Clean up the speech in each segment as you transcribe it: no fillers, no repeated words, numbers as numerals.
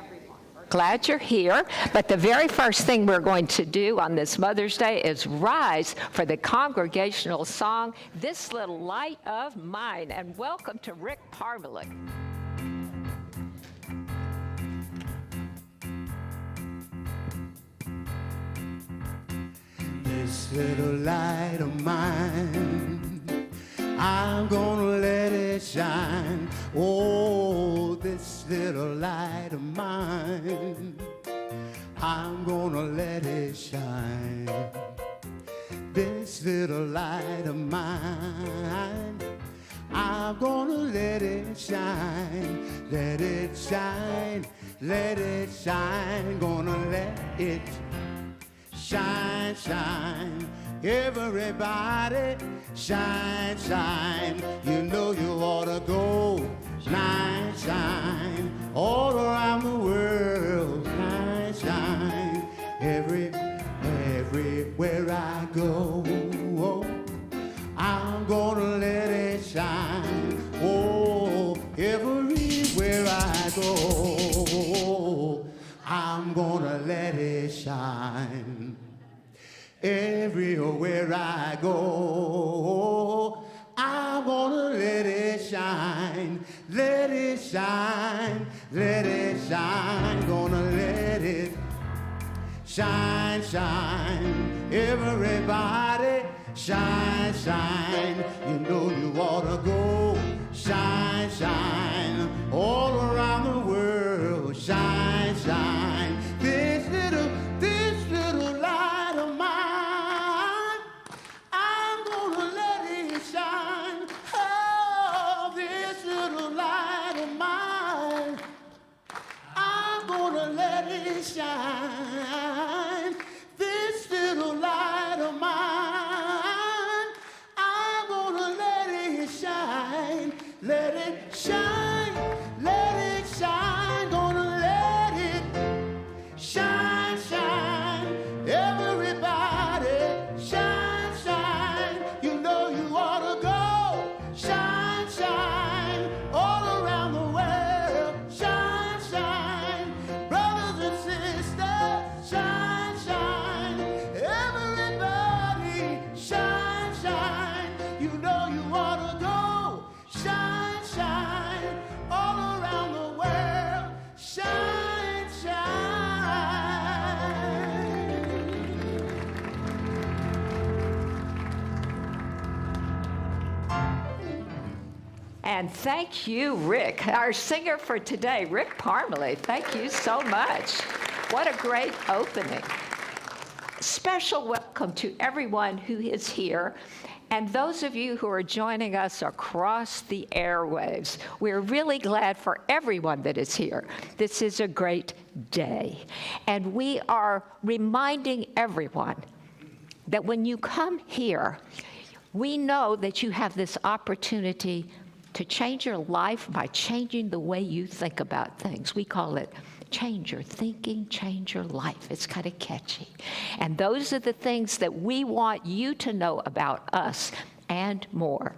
everyone. Glad you're here, but the very first thing we're going to do on this Mother's Day is rise for the Congregational Song, This Little Light of Mine. And welcome to Rick Parmelik. This little light of mine, I'm gonna let it shine. Oh, this little light of mine, I'm gonna let it shine. This little light of mine, I'm gonna let it shine. Let it shine, let it shine. Gonna let it shine, shine. Everybody, shine, shine. You know you ought to go shine, shine. All around the world, shine, shine. Everywhere I go, I'm gonna let it shine. Oh, everywhere I go, I'm gonna let it shine. Everywhere I go, I'm gonna let it shine. Let it shine, let it shine. Gonna let it shine, shine. Everybody, shine, shine. You know you ought to go shine, shine. All around the world, shine, shine. This little light of mine, I'm gonna let it shine. Oh, this little light of mine, I'm gonna let it shine. This little light of mine, I'm gonna let it shine. Let it shine, let it shine. Gonna let it shine, shine. Everybody, shine, shine. You know you ought to go shine, shine. All around the world, shine, shine. Brothers and sisters, shine, shine. Everybody, shine, shine. You know you ought to go shine, shine. All around the world, shine, shine. And thank you, Rick, our singer for today, Rick Parmelik. Thank you so much. What a great opening. Special welcome to everyone who is here and those of you who are joining us across the airwaves. We're really glad for everyone that is here. This is a great day. And we are reminding everyone that when you come here, we know that you have this opportunity to change your life by changing the way you think about things. We call it change your thinking, change your life. It's kind of catchy. And those are the things that we want you to know about us and more.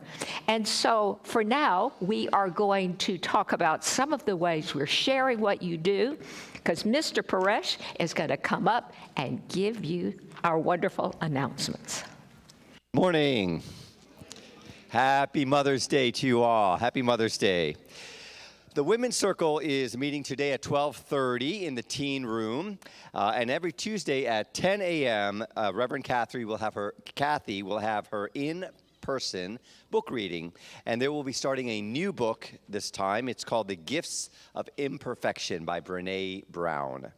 And so for now, we are going to talk about some of the ways we're sharing what you do, because Mr. Paresh is going to come up and give you our wonderful announcements. Morning. Happy Mother's Day to you all. Happy Mother's Day. The Women's Circle is meeting today at 12:30 in the teen room, and every Tuesday at 10 a.m., Reverend Kathy will have her in-person book reading, and they will be starting a new book this time. It's called The Gifts of Imperfection by Brene Brown.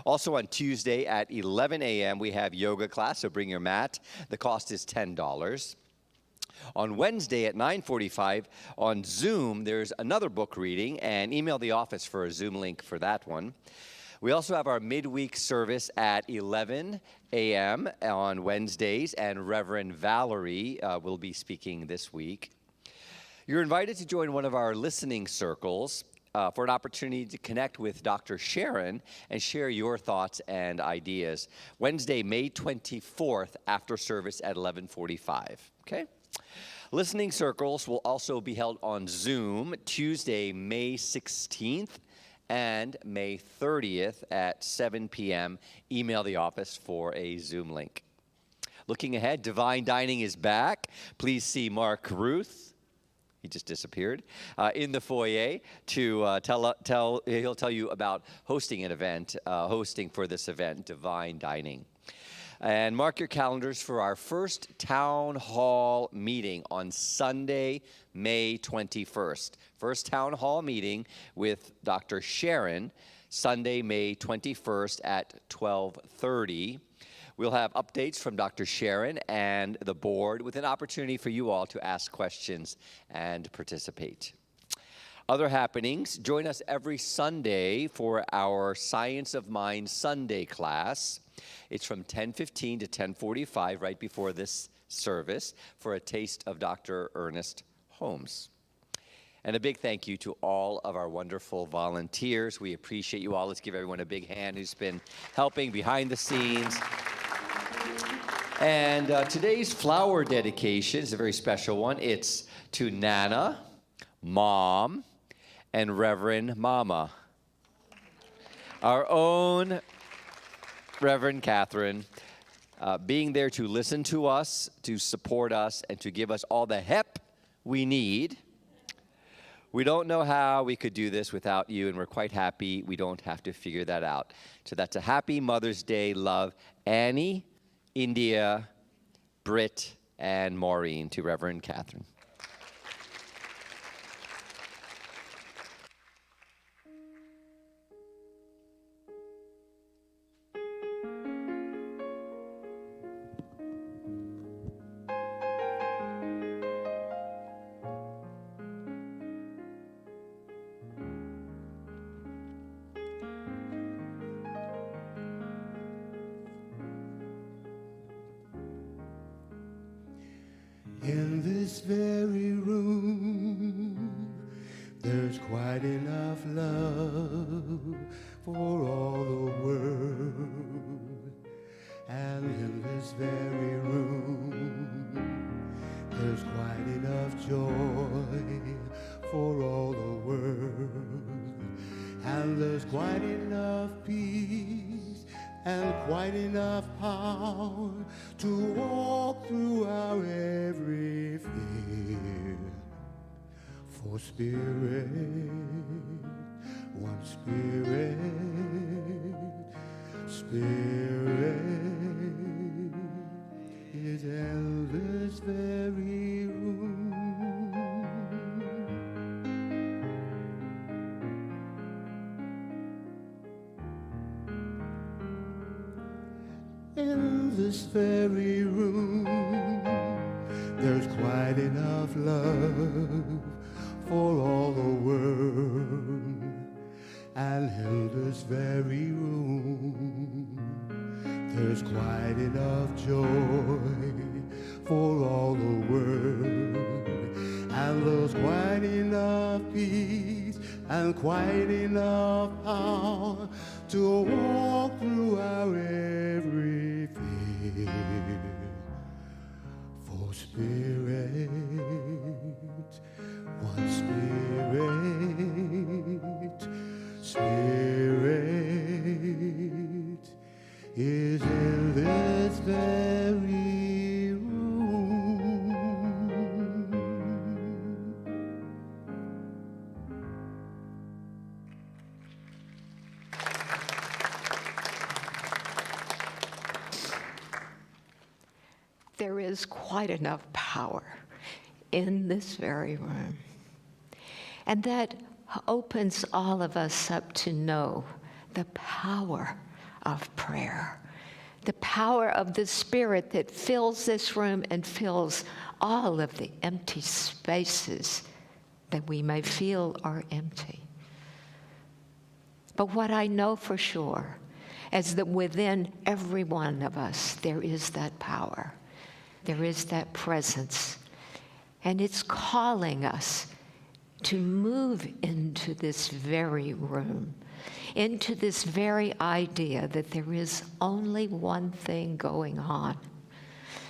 Also on Tuesday at 11 a.m., we have yoga class, so bring your mat. The cost is $10. On Wednesday at 9:45 on Zoom, there's another book reading, and email the office for a Zoom link for that one. We also have our midweek service at 11 a.m. on Wednesdays, and Reverend Valerie will be speaking this week. You're invited to join one of our listening circles for an opportunity to connect with Dr. Sharon and share your thoughts and ideas. Wednesday, May 24th, after service at 11:45. Okay? Listening circles will also be held on Zoom Tuesday, May 16th and May 30th at 7 p.m. Email the office for a Zoom link. Looking ahead, Divine Dining is back. Please see Mark Ruth. He just disappeared in the foyer to he'll tell you about hosting an event, hosting for this event, Divine Dining. And mark your calendars for our first town hall meeting on Sunday, May 21st. First town hall meeting with Dr. Sharon, Sunday, May 21st at 12:30. We'll have updates from Dr. Sharon and the board with an opportunity for you all to ask questions and participate. Other happenings, join us every Sunday for our Science of Mind Sunday class. It's from 10:15 to 10:45 right before this service for a taste of Dr. Ernest Holmes. And a big thank you to all of our wonderful volunteers. We appreciate you all. Let's give everyone a big hand who's been helping behind the scenes. And today's flower dedication is a very special one. It's to Nana, Mom, and Reverend Mama. Our own Reverend Katherine, being there to listen to us, to support us, and to give us all the help we need. We don't know how we could do this without you, and we're quite happy we don't have to figure that out. So that's a happy Mother's Day love, Annie, India, Britt, and Maureen, to Reverend Katherine. In this very room, there's quite enough love for all the world. And in this very room, there's quite enough joy for all the world. And there's quite enough peace and quite enough power to walk through our every fear. For spirit, one spirit, spirit is in this very room. In this very room, there's quite enough love for all the world. And in this very room, there's quite enough joy for all the world. And there's quite enough peace and quite enough power to walk through our every fear. For spirit, one spirit, spirit is in this very room. There is quite enough power in this very room. And that opens all of us up to know the power of prayer, the power of the Spirit that fills this room and fills all of the empty spaces that we may feel are empty. But what I know for sure is that within every one of us, there is that power. There is that presence. And it's calling us to move into this very room, into this very idea that there is only one thing going on.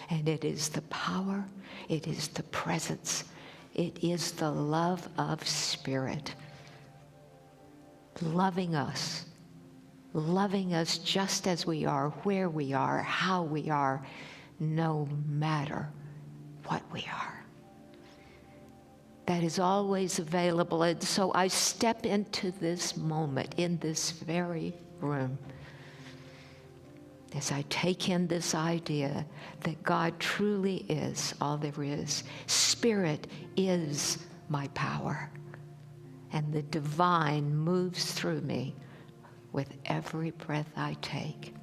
And it is the power, it is the presence, it is the love of Spirit. loving us just as we are, where we are, how we are, no matter what we are. That is always available. And so I step into this moment in this very room as I take in this idea that God truly is all there is. Spirit is my power, and the divine moves through me with every breath I take.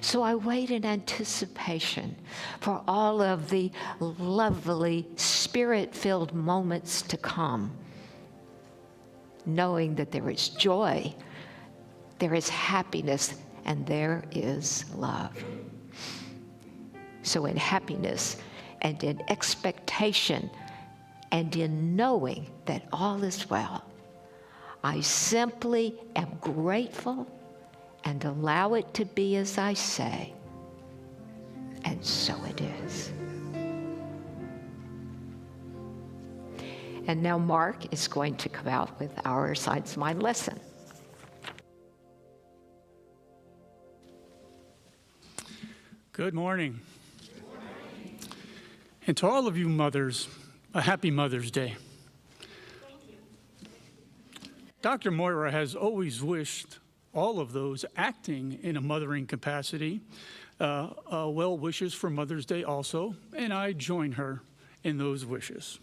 So I wait in anticipation for all of the lovely Spirit-filled moments to come, knowing that there is joy, there is happiness, and there is love. So in happiness and in expectation and in knowing that all is well, I simply am grateful and allow it to be as I say, and so it is. And now Mark is going to come out with our Science of Mind lesson. Good morning. And to all of you mothers, a happy Mother's Day. Dr. Moira has always wished all of those acting in a mothering capacity well wishes for Mother's Day also, and I join her in those wishes.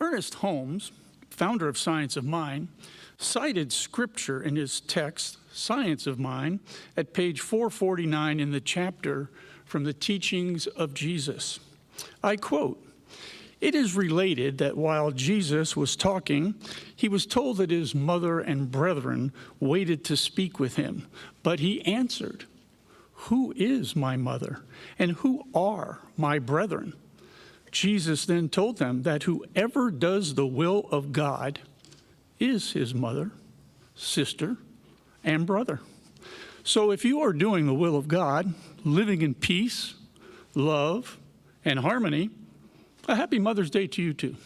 Ernest Holmes, founder of Science of Mind, cited scripture in his text, Science of Mind, at page 449 in the chapter from the teachings of Jesus. I quote, "It is related that while Jesus was talking, he was told that his mother and brethren waited to speak with him. But he answered, 'Who is my mother, and who are my brethren?' Jesus then told them that whoever does the will of God is his mother, sister, and brother. So if you are doing the will of God, living in peace, love, and harmony, a happy Mother's Day to you too."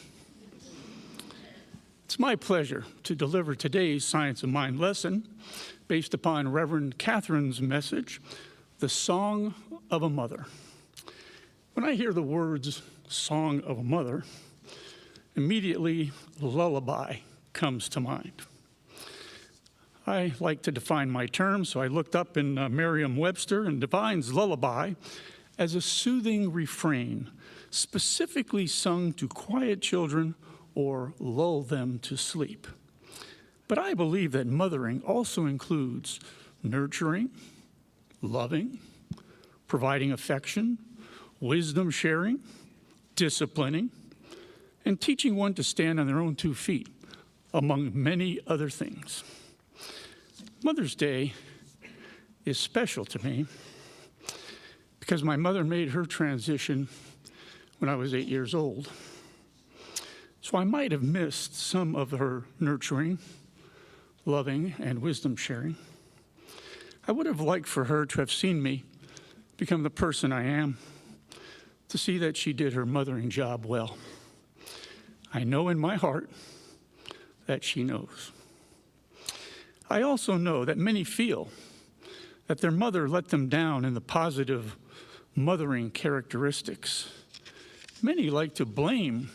It's my pleasure to deliver today's Science of Mind lesson based upon Reverend Katherine's message, The Song of a Mother. When I hear the words Song of a Mother, immediately lullaby comes to mind. I like to define my terms, so I looked up in Merriam-Webster and defines lullaby as a soothing refrain specifically sung to quiet children or lull them to sleep. But I believe that mothering also includes nurturing, loving, providing affection, wisdom sharing, disciplining, and teaching one to stand on their own 2 feet, among many other things. Mother's Day is special to me because my mother made her transition when I was 8 years old. So I might have missed some of her nurturing, loving, and wisdom sharing. I would have liked for her to have seen me become the person I am, to see that she did her mothering job well. I know in my heart that she knows. I also know that many feel that their mother let them down in the positive mothering characteristics. Many like to blame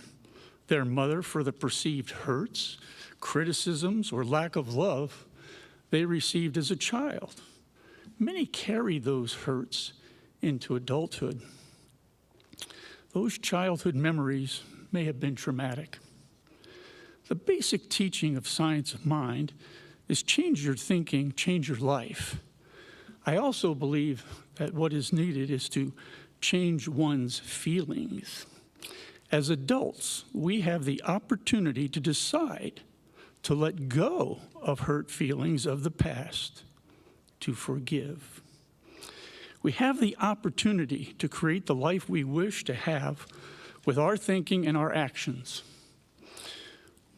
their mother for the perceived hurts, criticisms, or lack of love they received as a child. Many carry those hurts into adulthood. Those childhood memories may have been traumatic. The basic teaching of Science of Mind is change your thinking, change your life. I also believe that what is needed is to change one's feelings. As adults, we have the opportunity to decide to let go of hurt feelings of the past, to forgive. We have the opportunity to create the life we wish to have with our thinking and our actions.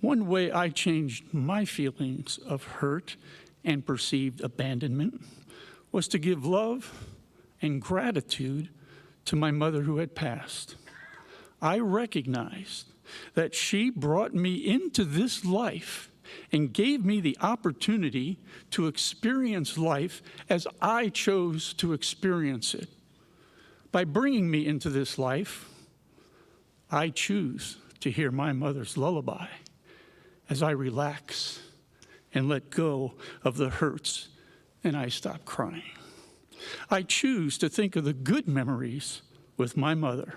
One way I changed my feelings of hurt and perceived abandonment was to give love and gratitude to my mother who had passed. I recognized that she brought me into this life and gave me the opportunity to experience life as I chose to experience it. By bringing me into this life, I choose to hear my mother's lullaby as I relax and let go of the hurts and I stop crying. I choose to think of the good memories with my mother.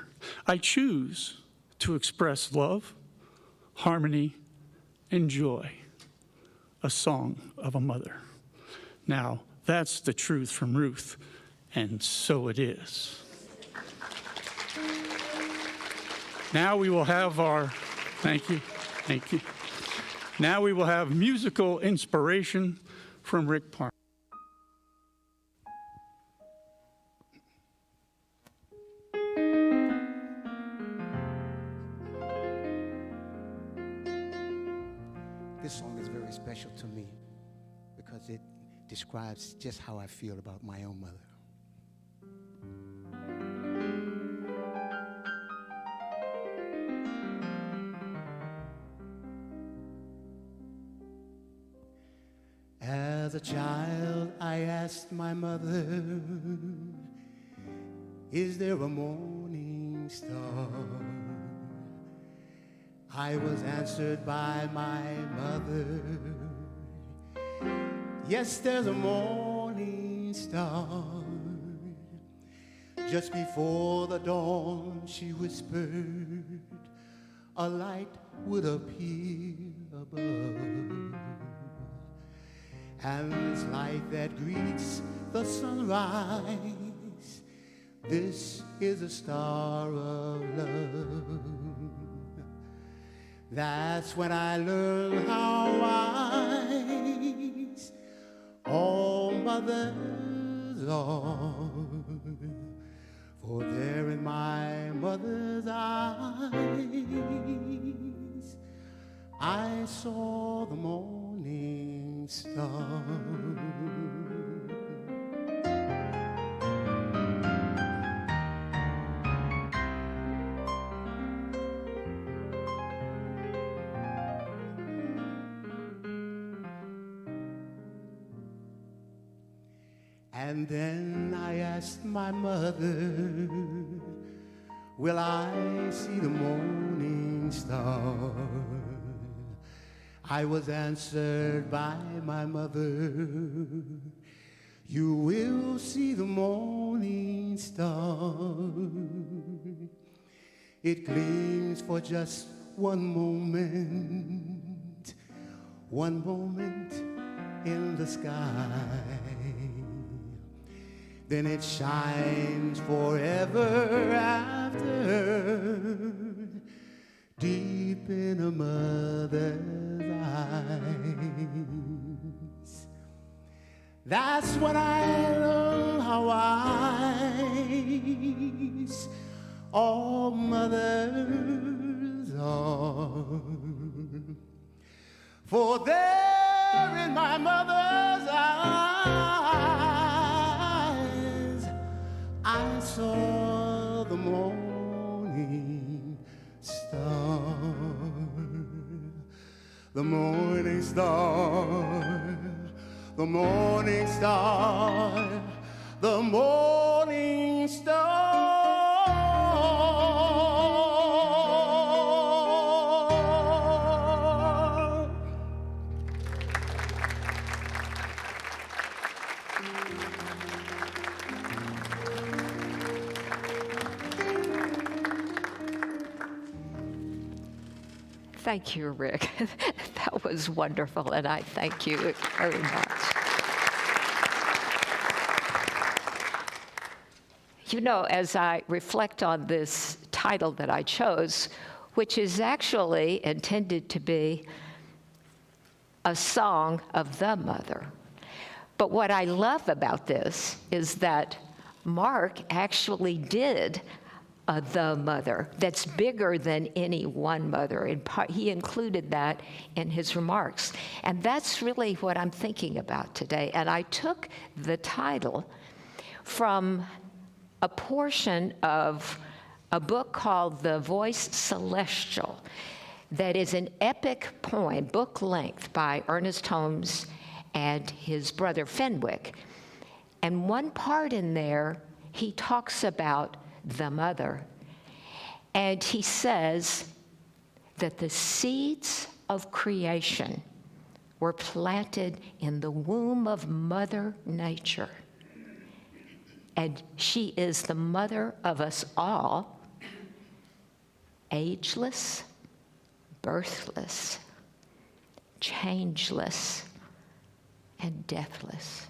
I choose to express love, harmony, and joy, a song of a mother. Now, that's the truth from Ruth, and so it is. Now we will have thank you. Now we will have musical inspiration from Rick Park. This song is very special to me because it describes just how I feel about my own mother. As a child, I asked my mother, is there a morning star? I was answered by my mother, yes, there's a morning star. Just before the dawn, she whispered, a light would appear above. And this light that greets the sunrise, this is a star of love. That's when I learned how wise all mothers are. For there in my mother's eyes, I saw the morning star. And then I asked my mother, will I see the morning star? I was answered by my mother, you will see the morning star. It gleams for just one moment in the sky. Then it shines forever after, deep in a mother's eyes. That's when I learned how wise all mothers are. For there in my mother's eyes, I saw the morning star. The morning star, the morning star, the morning star. Thank you, Rick. That was wonderful, and I thank you very much. You know, as I reflect on this title that I chose, which is actually intended to be a song of the mother. But what I love about this is that Mark actually did the mother that's bigger than any one mother. And he included that in his remarks. And that's really what I'm thinking about today. And I took the title from a portion of a book called The Voice Celestial that is an epic poem, book length, by Ernest Holmes and his brother Fenwick. And one part in there, he talks about the mother. And he says that the seeds of creation were planted in the womb of Mother Nature. And she is the mother of us all, ageless, birthless, changeless, and deathless.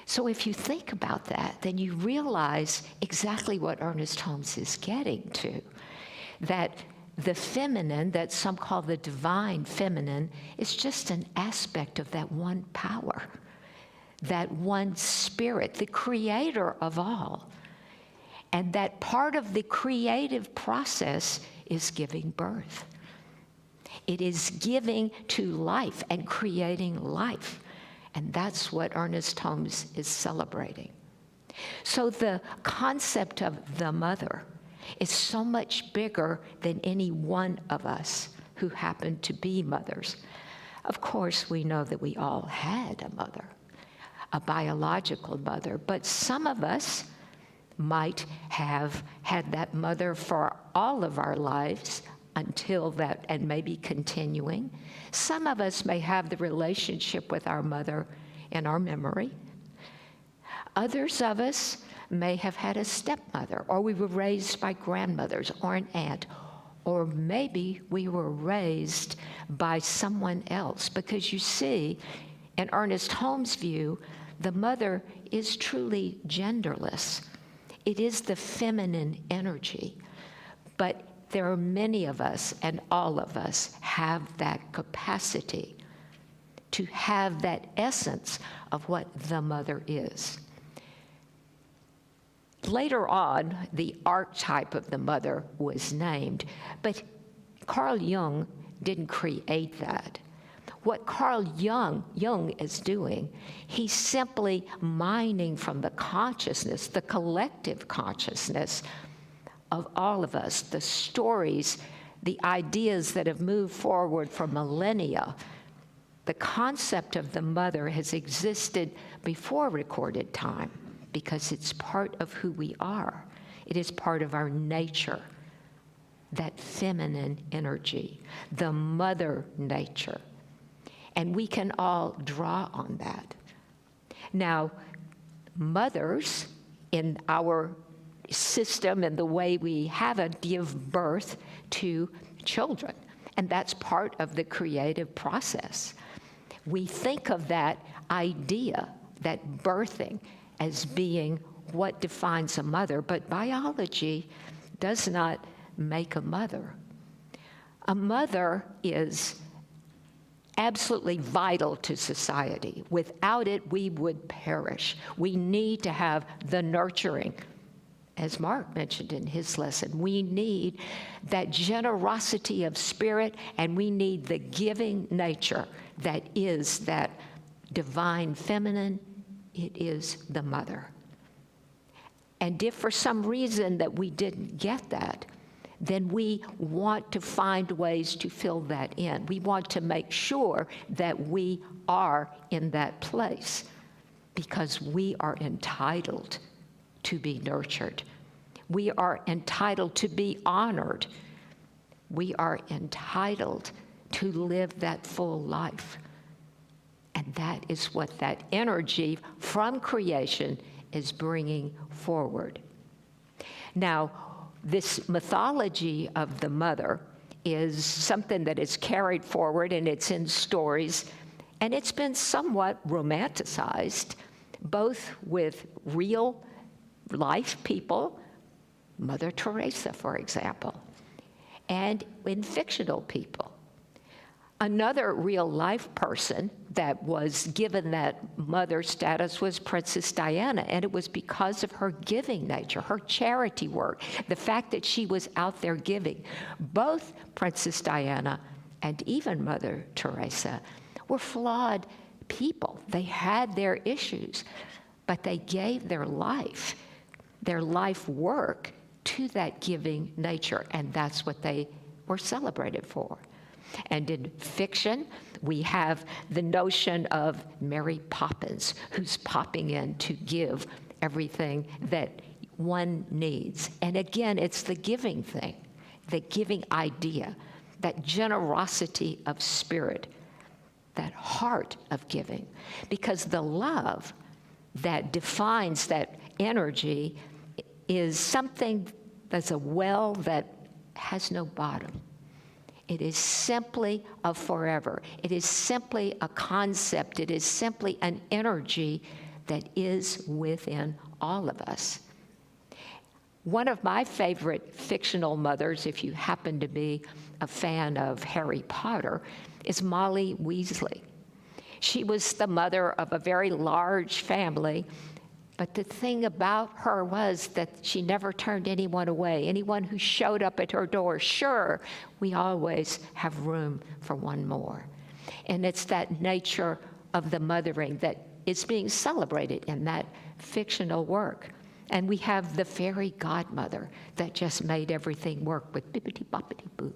So if you think about that, then you realize exactly what Ernest Holmes is getting to, that the feminine, that some call the divine feminine, is just an aspect of that one power, that one spirit, the creator of all. And that part of the creative process is giving birth. It is giving to life and creating life. And that's what Ernest Holmes is celebrating. So the concept of the mother is so much bigger than any one of us who happen to be mothers. Of course, we know that we all had a mother, a biological mother, but some of us might have had that mother for all of our lives until that, and maybe continuing. Some of us may have the relationship with our mother in our memory. Others of us may have had a stepmother, or we were raised by grandmothers or an aunt, or maybe we were raised by someone else. Because you see, in Ernest Holmes' view, the mother is truly genderless. It is the feminine energy. But there are many of us, and all of us have that capacity to have that essence of what the mother is. Later on, the archetype of the mother was named, but Carl Jung didn't create that. What Carl Jung is doing, he's simply mining from the consciousness, the collective consciousness of all of us, the stories, the ideas that have moved forward for millennia. The concept of the mother has existed before recorded time because it's part of who we are. It is part of our nature, that feminine energy, the mother nature. And we can all draw on that. Now, mothers in our system and the way we have it give birth to children. And that's part of the creative process. We think of that idea, that birthing, as being what defines a mother, but biology does not make a mother. A mother is absolutely vital to society. Without it, we would perish. We need to have the nurturing. As Mark mentioned in his lesson, we need that generosity of spirit, and we need the giving nature that is that divine feminine. It is the mother. And if for some reason that we didn't get that, then we want to find ways to fill that in. We want to make sure that we are in that place because we are entitled to be nurtured. We are entitled to be honored. We are entitled to live that full life. And that is what that energy from creation is bringing forward. Now, this mythology of the mother is something that is carried forward, and it's in stories, and it's been somewhat romanticized, both with real life people, Mother Teresa, for example, and in fictional people. Another real-life person that was given that mother status was Princess Diana, and it was because of her giving nature, her charity work, the fact that she was out there giving. Both Princess Diana and even Mother Teresa were flawed people. They had their issues, but they gave their life work to that giving nature, and that's what they we're celebrated for. And in fiction, we have the notion of Mary Poppins, who's popping in to give everything that one needs. And again, it's the giving thing, the giving idea, that generosity of spirit, that heart of giving. Because the love that defines that energy is something that's a well that has no bottom. It is simply a forever. It is simply a concept. It is simply an energy that is within all of us. One of my favorite fictional mothers, if you happen to be a fan of Harry Potter, is Molly Weasley. She was the mother of a very large family, but the thing about her was that she never turned anyone away. Anyone who showed up at her door, sure, we always have room for one more. And it's that nature of the mothering that is being celebrated in that fictional work. And we have the fairy godmother that just made everything work with bippity-boppity-boo.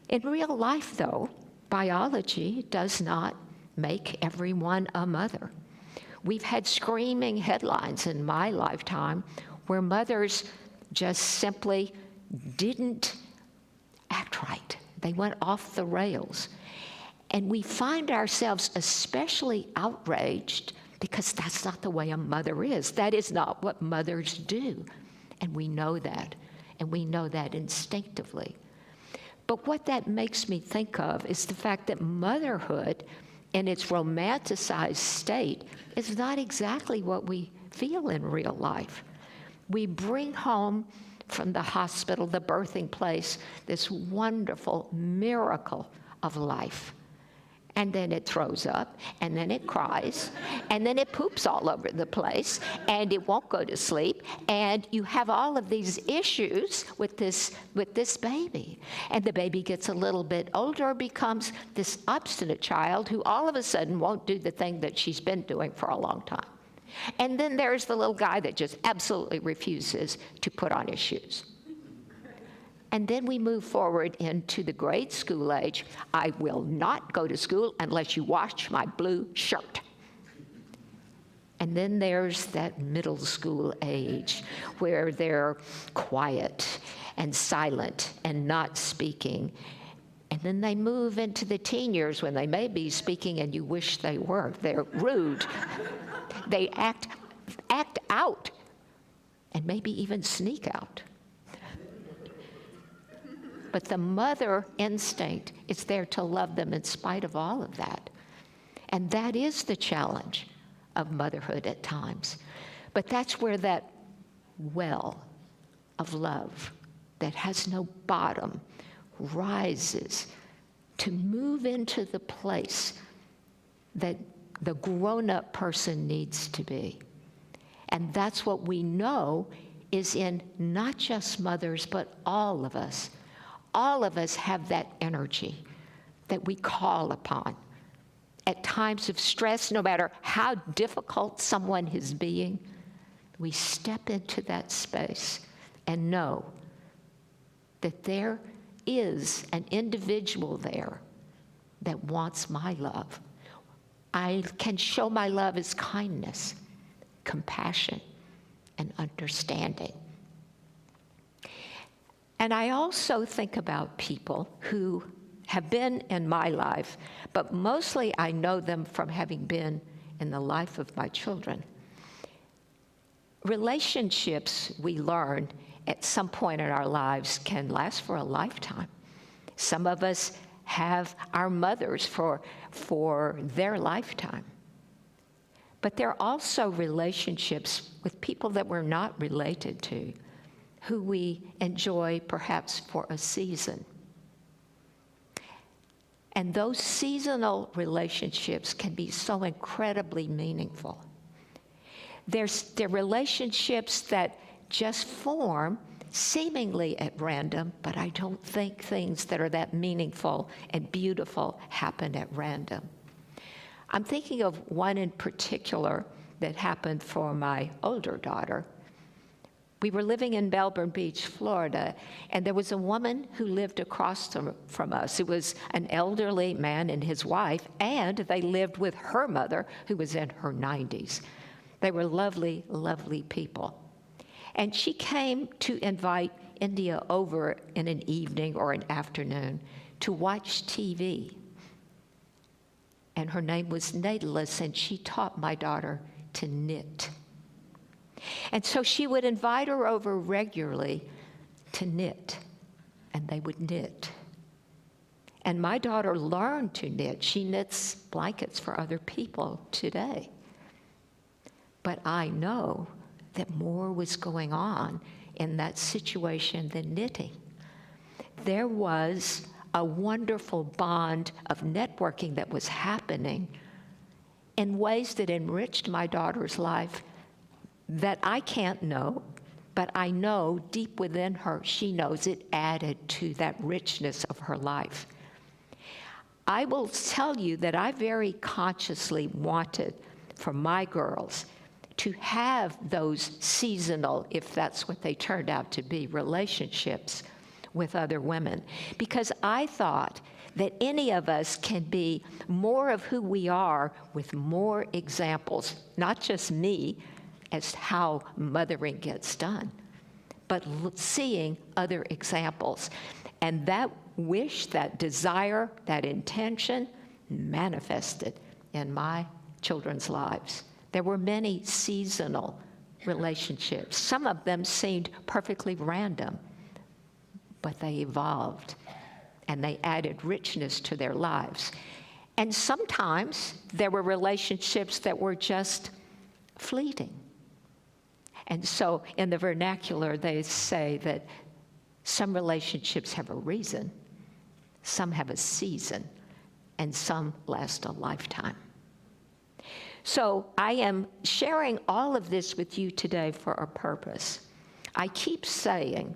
In real life, though, biology does not make everyone a mother. We've had screaming headlines in my lifetime where mothers just simply didn't act right. They went off the rails. And we find ourselves especially outraged because that's not the way a mother is. That is not what mothers do. And we know that. And we know that instinctively. But what that makes me think of is the fact that motherhood in its romanticized state is not exactly what we feel in real life. We bring home from the hospital, the birthing place, this wonderful miracle of life. And then it throws up, and then it cries, and then it poops all over the place, and it won't go to sleep, and you have all of these issues with this baby. And the baby gets a little bit older, becomes this obstinate child who all of a sudden won't do the thing that she's been doing for a long time. And then there's the little guy that just absolutely refuses to put on his shoes. And then we move forward into the grade school age. I will not go to school unless you wash my blue shirt. And then there's that middle school age where they're quiet and silent and not speaking. And then they move into the teen years when they may be speaking and you wish they were. They're rude. They act out and maybe even sneak out. But the mother instinct is there to love them in spite of all of that. And that is the challenge of motherhood at times. But that's where that well of love that has no bottom rises to move into the place that the grown-up person needs to be. And that's what we know is in not just mothers, but all of us. All of us have that energy that we call upon. At times of stress, no matter how difficult someone is being, we step into that space and know that there is an individual there that wants my love. I can show my love as kindness, compassion, and understanding. And I also think about people who have been in my life, but mostly I know them from having been in the life of my children. Relationships, we learn at some point in our lives, can last for a lifetime. Some of us have our mothers for their lifetime. But there are also relationships with people that we're not related to, who we enjoy perhaps for a season. And those seasonal relationships can be so incredibly meaningful. They're relationships that just form seemingly at random, but I don't think things that are that meaningful and beautiful happen at random. I'm thinking of one in particular that happened for my older daughter. We were living in Melbourne Beach, Florida, and there was a woman who lived across from us. It was an elderly man and his wife, and they lived with her mother, who was in her 90s. They were lovely, lovely people. And she came to invite India over in an evening or an afternoon to watch TV. And her name was Nadalis, and she taught my daughter to knit. And so she would invite her over regularly to knit, and they would knit. And my daughter learned to knit. She knits blankets for other people today. But I know that more was going on in that situation than knitting. There was a wonderful bond of networking that was happening in ways that enriched my daughter's life that I can't know, but I know deep within her, she knows it added to that richness of her life. I will tell you that I very consciously wanted for my girls to have those seasonal, if that's what they turned out to be, relationships with other women, because I thought that any of us can be more of who we are with more examples, not just me, as how mothering gets done, but seeing other examples. And that wish, that desire, that intention manifested in my children's lives. There were many seasonal relationships. Some of them seemed perfectly random, but they evolved and they added richness to their lives. And sometimes there were relationships that were just fleeting. And so in the vernacular, they say that some relationships have a reason, some have a season, and some last a lifetime. So I am sharing all of this with you today for a purpose. I keep saying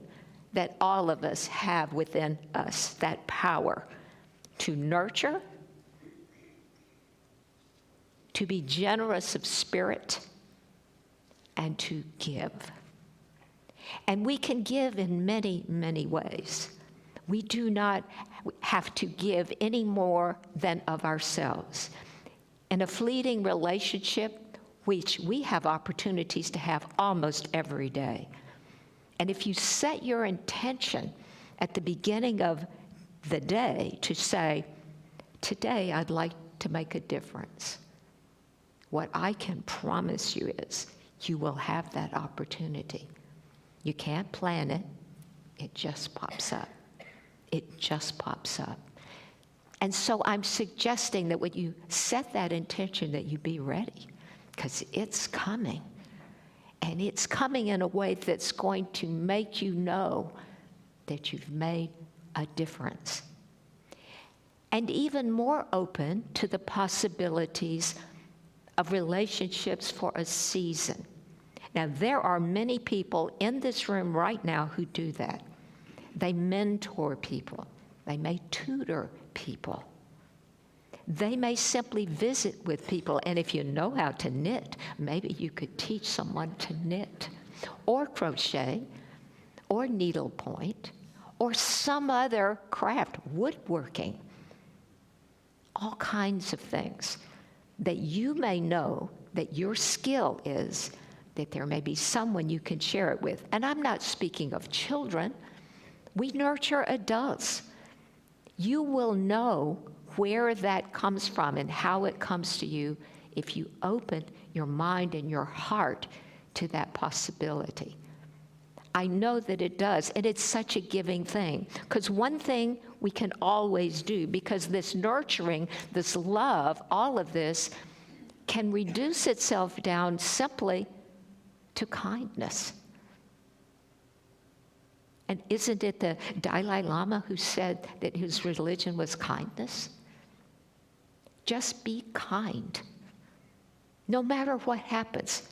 that all of us have within us that power to nurture, to be generous of spirit, and to give. And we can give in many, many ways. We do not have to give any more than of ourselves. In a fleeting relationship, which we have opportunities to have almost every day. And if you set your intention at the beginning of the day to say, today I'd like to make a difference, what I can promise you is you will have that opportunity. You can't plan it. It just pops up. It just pops up. And so I'm suggesting that when you set that intention, that you be ready, because it's coming. And it's coming in a way that's going to make you know that you've made a difference. And even more open to the possibilities of relationships for a season. Now, there are many people in this room right now who do that. They mentor people. They may tutor people. They may simply visit with people, and if you know how to knit, maybe you could teach someone to knit, or crochet, or needlepoint, or some other craft, woodworking, all kinds of things that you may know that your skill is, that there may be someone you can share it with. And I'm not speaking of children. We nurture adults. You will know where that comes from and how it comes to you if you open your mind and your heart to that possibility. I know that it does, and it's such a giving thing. Because one thing we can always do, because this nurturing, this love, all of this can reduce itself down simply to kindness. And isn't it the Dalai Lama who said that his religion was kindness? Just be kind. No matter what happens,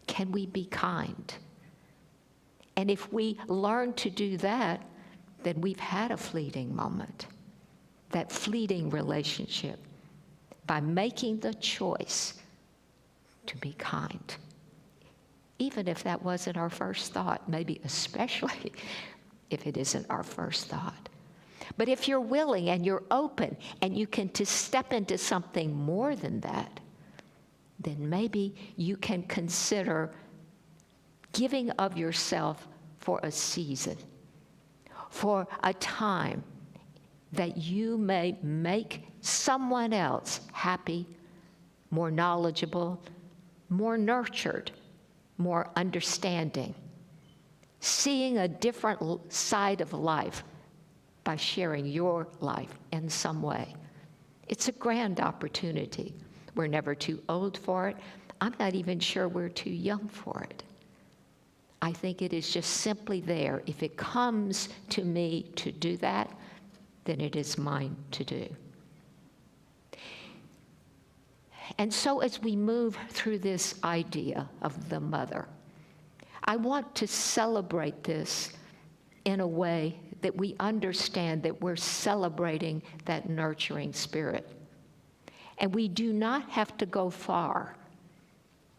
can we be kind? And if we learn to do that, then we've had a fleeting moment, that fleeting relationship, by making the choice to be kind. even if that wasn't our first thought, maybe especially if it isn't our first thought. But if you're willing and you're open and you can to step into something more than that, then maybe you can consider giving of yourself for a season, for a time that you may make someone else happy, more knowledgeable, more nurtured, more understanding, seeing a different side of life by sharing your life in some way. It's a grand opportunity. We're never too old for it. I'm not even sure we're too young for it. I think it is just simply there. If it comes to me to do that, then it is mine to do. And so as we move through this idea of the mother, I want to celebrate this in a way that we understand that we're celebrating that nurturing spirit. And we do not have to go far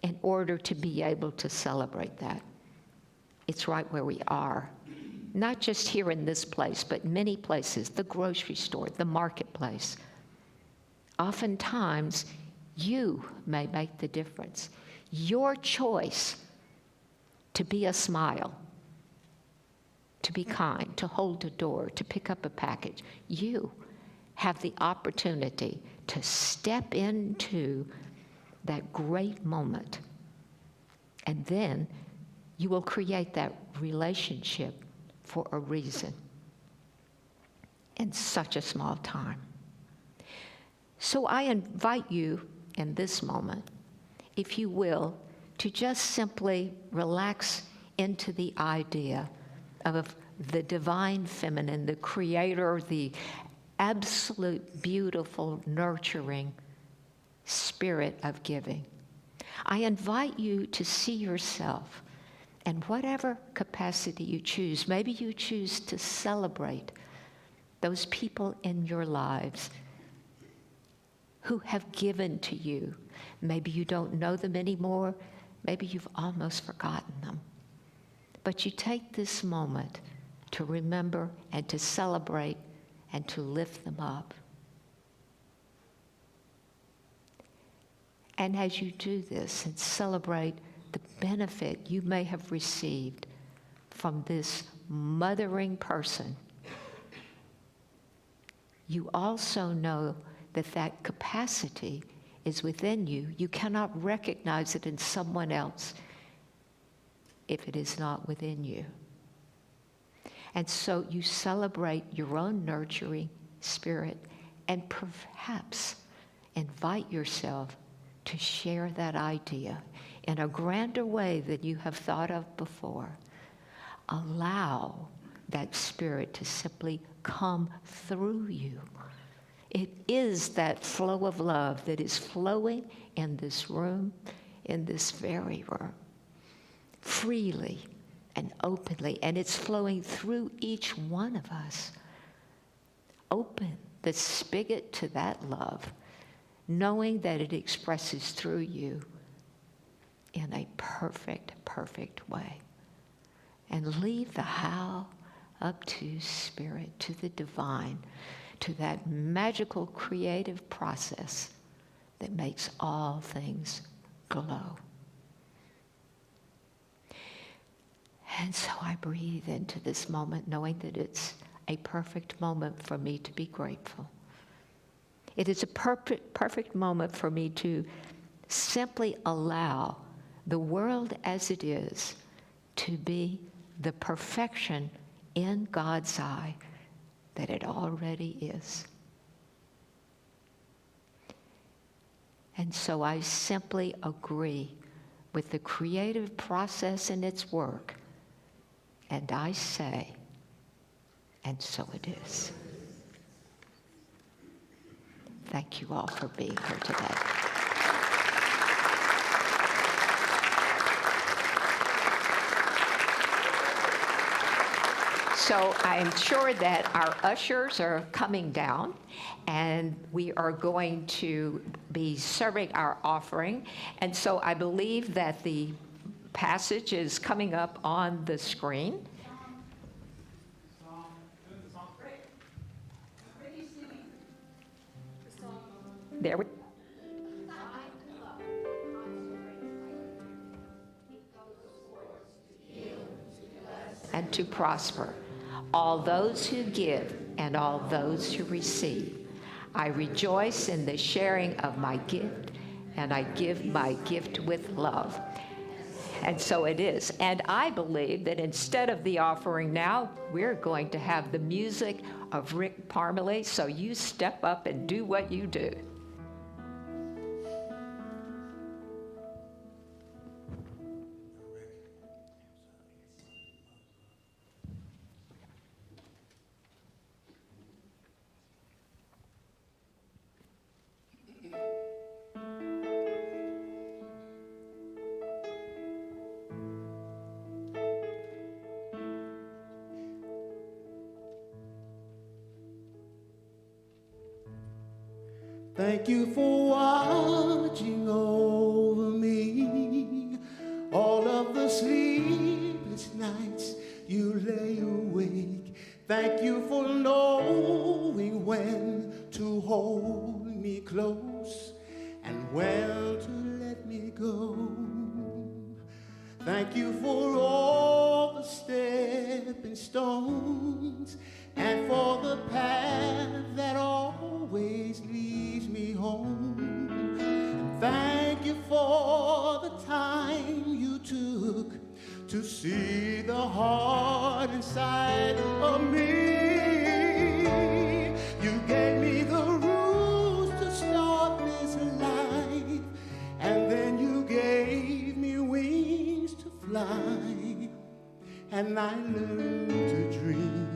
in order to be able to celebrate that. It's right where we are. Not just here in this place, but many places, the grocery store, the marketplace. Oftentimes, you may make the difference. Your choice to be a smile, to be kind, to hold a door, to pick up a package. You have the opportunity to step into that great moment. And then you will create that relationship for a reason in such a small time. So I invite you in this moment, if you will, to just simply relax into the idea of the divine feminine, the creator, the absolute beautiful, nurturing spirit of giving. I invite you to see yourself in whatever capacity you choose. Maybe you choose to celebrate those people in your lives who have given to you. Maybe you don't know them anymore. Maybe you've almost forgotten them. But you take this moment to remember and to celebrate and to lift them up. And as you do this and celebrate the benefit you may have received from this mothering person, you also know that that capacity is within you. You cannot recognize it in someone else if it is not within you. And so you celebrate your own nurturing spirit and perhaps invite yourself to share that idea in a grander way than you have thought of before. Allow that spirit to simply come through you. It is that flow of love that is flowing in this room, in this very room, freely and openly, and it's flowing through each one of us. Open the spigot to that love, knowing that it expresses through you in a perfect, perfect way. And leave the how up to spirit, to the divine, to that magical creative process that makes all things glow. And so I breathe into this moment knowing that it's a perfect moment for me to be grateful. It is a perfect moment for me to simply allow the world as it is to be the perfection in God's eye that it already is. And so I simply agree with the creative process and its work, and I say, and so it is. Thank you all for being here today. So I'm sure that our ushers are coming down, and we are going to be serving our offering. And so I believe that the passage is coming up on the screen. There we and to prosper all those who give and all those who receive. I rejoice in the sharing of my gift, and I give my gift with love. And so it is. And I believe that instead of the offering now, we're going to have the music of Rick Parmalee. So you step up and do what you do. Thank you for watching over me. All of the sleepless nights you lay awake. Thank you for knowing when to hold me close and when to let me go. Thank you for all the stepping stones and for the path that always leads me home. And thank you for the time you took to see the heart inside of me. You gave me the rules to start this life, and then you gave me wings to fly, and I learned to dream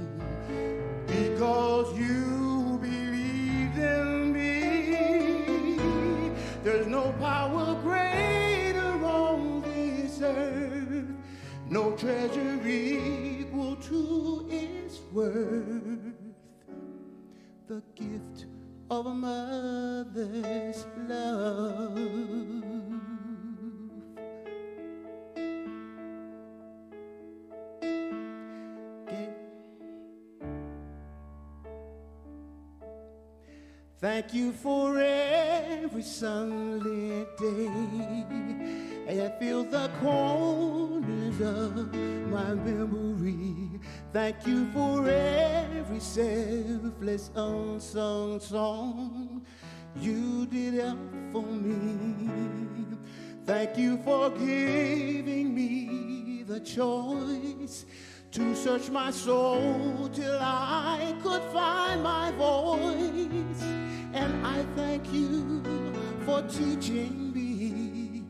because you believed in me. There's no power greater on this earth, no treasure equal to its worth. The gift of a mother's love. Thank you for every sunlit day, and I feel the corners of my memory. Thank you for every selfless unsung song you did up for me. Thank you for giving me the choice to search my soul till I could find my voice. And I thank you for teaching me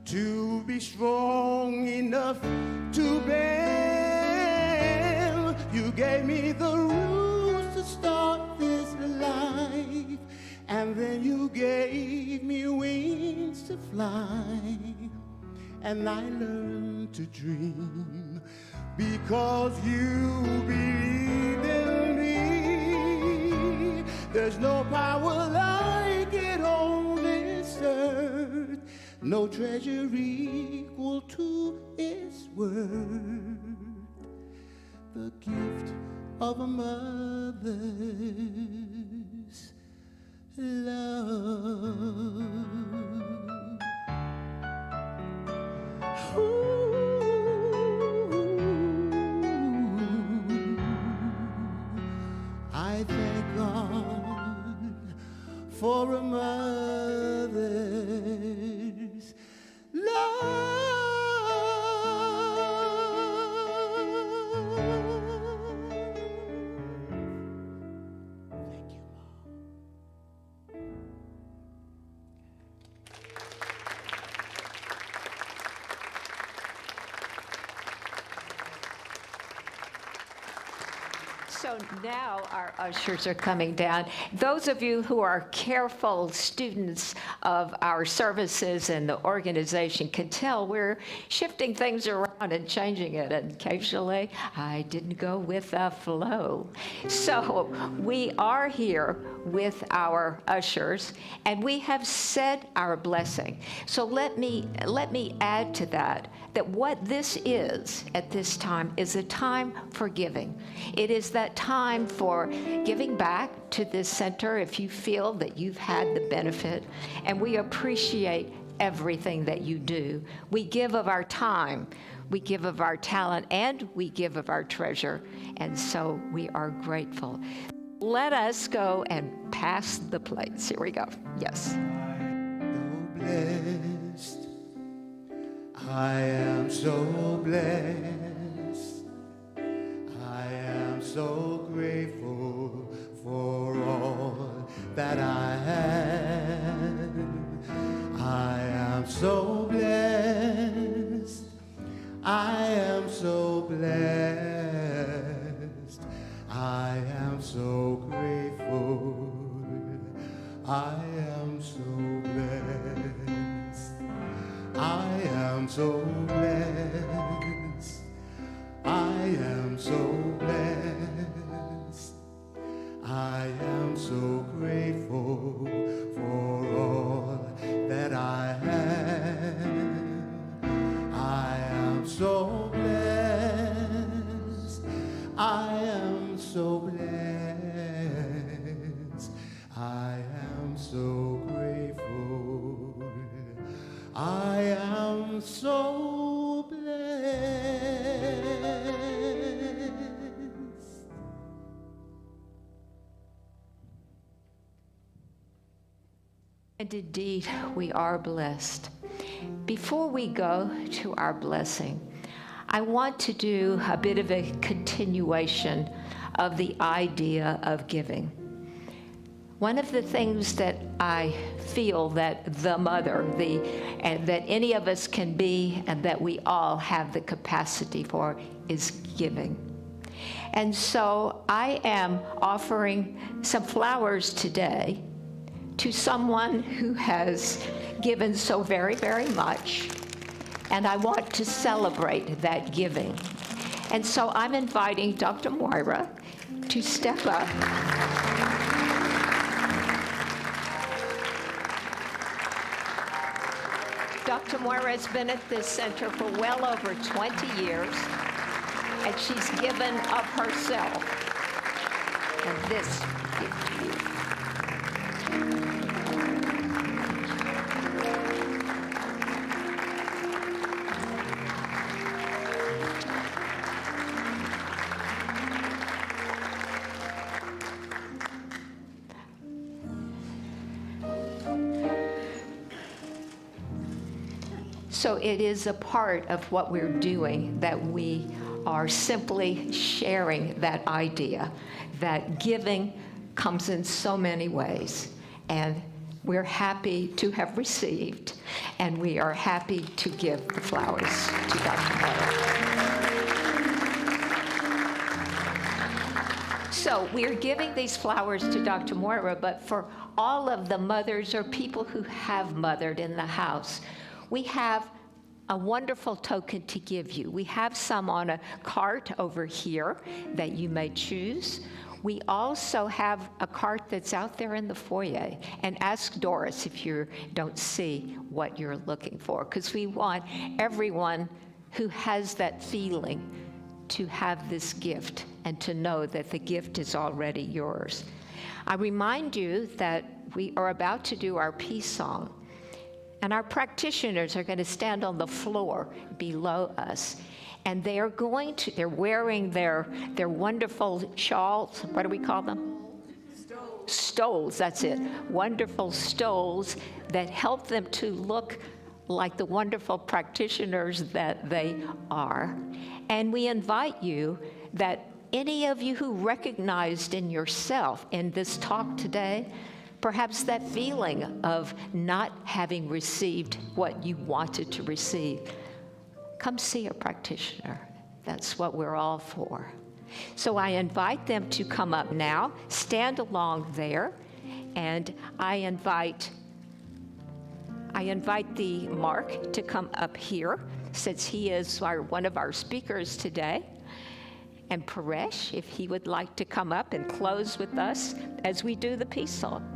to be strong enough to bear. You gave me the rules to start this life, and then you gave me wings to fly, and I learned to dream because you believed in me. There's no power like it on this earth, no treasure equal to its worth. The gift of a mother's love. I thank God for a mother's love. Thank you, Mom. So now our ushers are coming down. Those of you who are careful students of our services and the organization can tell we're shifting things around and changing it. And occasionally, I didn't go with the flow. So we are here with our ushers, and we have said our blessing. So let me add to that what this is at this time is a time for giving. It is that time for giving back to this center if you feel that you've had the benefit, and we appreciate everything that you do. We give of our time, we give of our talent, and we give of our treasure, and so we are grateful. Let us go and pass the plates. Here we go. Yes. So blessed. I am so blessed. I am so grateful for all that I have. I am so blessed. I am so blessed. I am so grateful. I am so blessed. I am so blessed. I am so blessed. I am so grateful for all that I have. I am so blessed. I am so blessed. I am so grateful. I am so blessed. And indeed, we are blessed. Before we go to our blessing, I want to do a bit of a continuation of the idea of giving. One of the things that I feel that the mother, and that any of us can be, and that we all have the capacity for, is giving. And so I am offering some flowers today to someone who has given so very, very much, and I want to celebrate that giving. And so I'm inviting Dr. Moira to step up. Dr. Moira has been at this center for well over 20 years, and she's given of herself. And this gift to you. So it is a part of what we're doing that we are simply sharing that idea that giving comes in so many ways. And we're happy to have received, and we are happy to give the flowers to Dr. Moira. So we're giving these flowers to Dr. Moira, but for all of the mothers or people who have mothered in the house, we have a wonderful token to give you. We have some on a cart over here that you may choose. We also have a cart that's out there in the foyer. And ask Doris if you don't see what you're looking for, because we want everyone who has that feeling to have this gift and to know that the gift is already yours. I remind you that we are about to do our peace song. And our practitioners are going to stand on the floor below us. And they're wearing their wonderful shawls. What do we call them? Stoles, that's it. Wonderful stoles that help them to look like the wonderful practitioners that they are. And we invite you that any of you who recognized in yourself in this talk today, perhaps that feeling of not having received what you wanted to receive, come see a practitioner. That's what we're all for. So I invite them to come up now, stand along there, and I invite the Mark to come up here, since he is one of our speakers today. And Paresh, if he would like to come up and close with us as we do the peace song.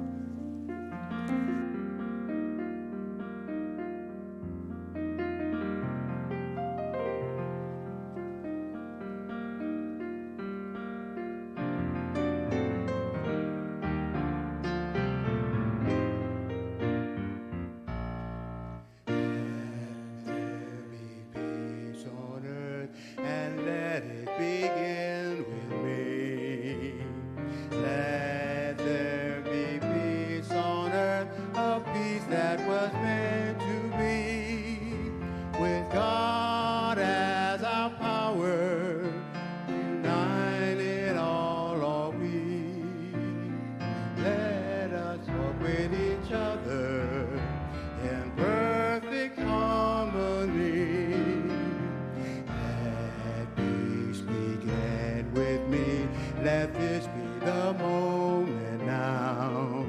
Let this be the moment now.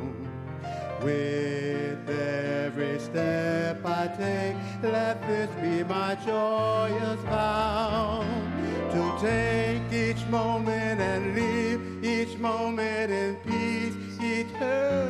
With every step I take, let this be my joyous vow. To take each moment and live each moment in peace eternal.